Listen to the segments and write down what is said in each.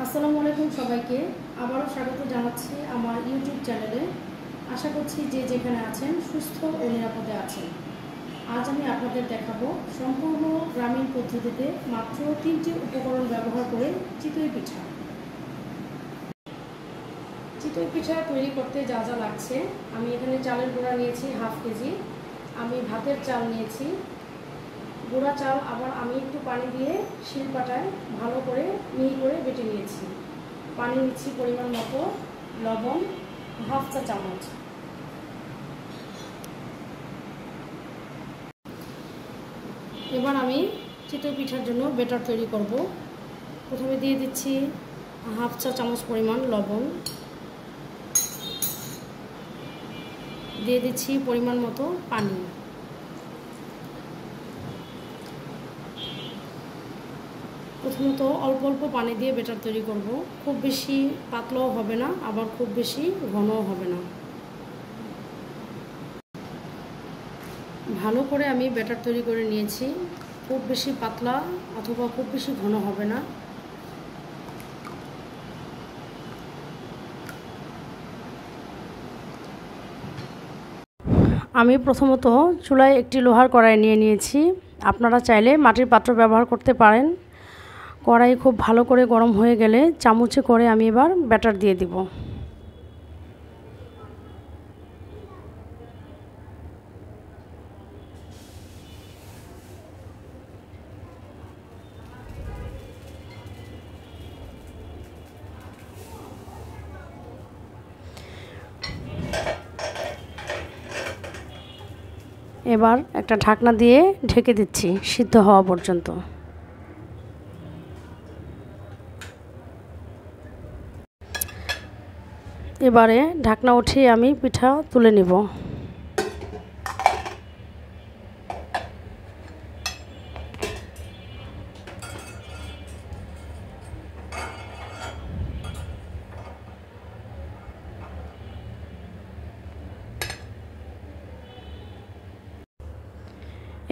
আসসালামু আলাইকুম সবাইকে আবারও স্বাগত জানাচ্ছি আমার ইউটিউব চ্যানেলে। আশা করছি যে যেখানে আছেন সুস্থ ও নিরাপদে আছেন। আজ আমি আপনাদের দেখাবো সম্পূর্ণ গ্রামীণ পদ্ধতিতে মাত্র 3টি উপকরণ ব্যবহার করে চিতই পিঠা। চিতই পিঠা তৈরি করতে যা যা লাগছে, আমি এখানে চালের গুঁড়া নিয়েছি হাফ কেজি, আমি ভাতের চাল নিয়েছি গুঁড়া চাল, আবার আমি একটু পানি দিয়ে শিলপাটায় ভালো করে মিহি করে বেটে নিয়েছি। পানি নিচ্ছি পরিমাণ মতো, লবণ হাফ চা চামচ। এবার আমি চিতই পিঠার জন্য ব্যাটার তৈরি করব। প্রথমে দিয়ে দিচ্ছি হাফ চা চামচ পরিমাণ লবণ, দিয়ে দিচ্ছি পরিমাণ মতো পানি। প্রথমত অল্প অল্প পানি দিয়ে ব্যাটার তৈরি করব। খুব বেশি পাতলাও হবে না, আবার খুব বেশি ঘনও হবে না। ভালো করে আমি ব্যাটার তৈরি করে নিয়েছি। খুব বেশি পাতলা অথবা খুব বেশি ঘন হবে না। আমি প্রথমত চুলায় একটি লোহার কড়াই নিয়ে নিয়েছি। আপনারা চাইলে মাটির পাত্র ব্যবহার করতে পারেন। কড়াই খুব ভালো করে গরম হয়ে গেলে চামচে করে আমি এবার ব্যাটার দিয়ে দিব। এবার একটা ঢাকনা দিয়ে ঢেকে দিচ্ছি সিদ্ধ হওয়া পর্যন্ত। এবারে ঢাকনা উঠিয়ে আমি পিঠা তুলে নিব।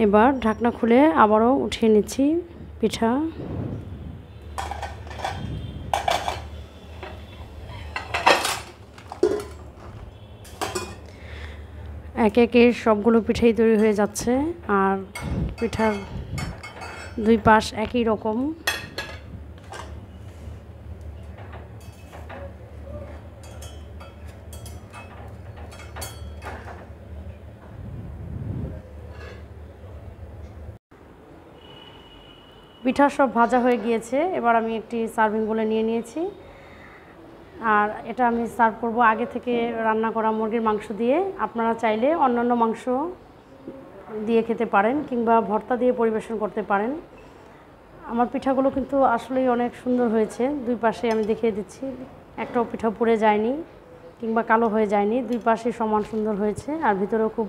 এবার ঢাকনা খুলে আবারও উঠিয়ে নিচ্ছি পিঠা। একে একে সবগুলো পিঠাই তৈরি হয়ে যাচ্ছে, আর পিঠার দুই পাশ একই রকম। পিঠা সব ভাজা হয়ে গিয়েছে। এবার আমি একটি সার্ভিং বলে নিয়ে নিয়েছি, আর এটা আমি সার্ভ করব আগে থেকে রান্না করা মুরগির মাংস দিয়ে। আপনারা চাইলে অন্যান্য মাংস দিয়ে খেতে পারেন কিংবা ভর্তা দিয়ে পরিবেশন করতে পারেন। আমার পিঠাগুলো কিন্তু আসলেই অনেক সুন্দর হয়েছে। দুই পাশে আমি দেখিয়ে দিচ্ছি, একটাও পিঠা পুড়ে যায়নি কিংবা কালো হয়ে যায়নি, দুই পাশে সমান সুন্দর হয়েছে, আর ভিতরেও খুব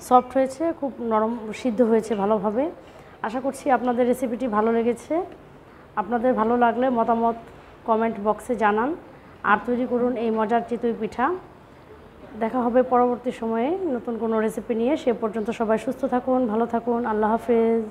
সফট হয়েছে, খুব নরম সিদ্ধ হয়েছে ভালোভাবে। আশা করছি আপনাদের রেসিপিটি ভালো লেগেছে। আপনাদের ভালো লাগলে মতামত কমেন্ট বক্সে জানান, আর তৈরি করুন এই মজার চিতই পিঠা। দেখা হবে পরবর্তী সময়ে নতুন কোনো রেসিপি নিয়ে। সে পর্যন্ত সবাই সুস্থ থাকুন, ভালো থাকুন। আল্লাহ হাফেজ।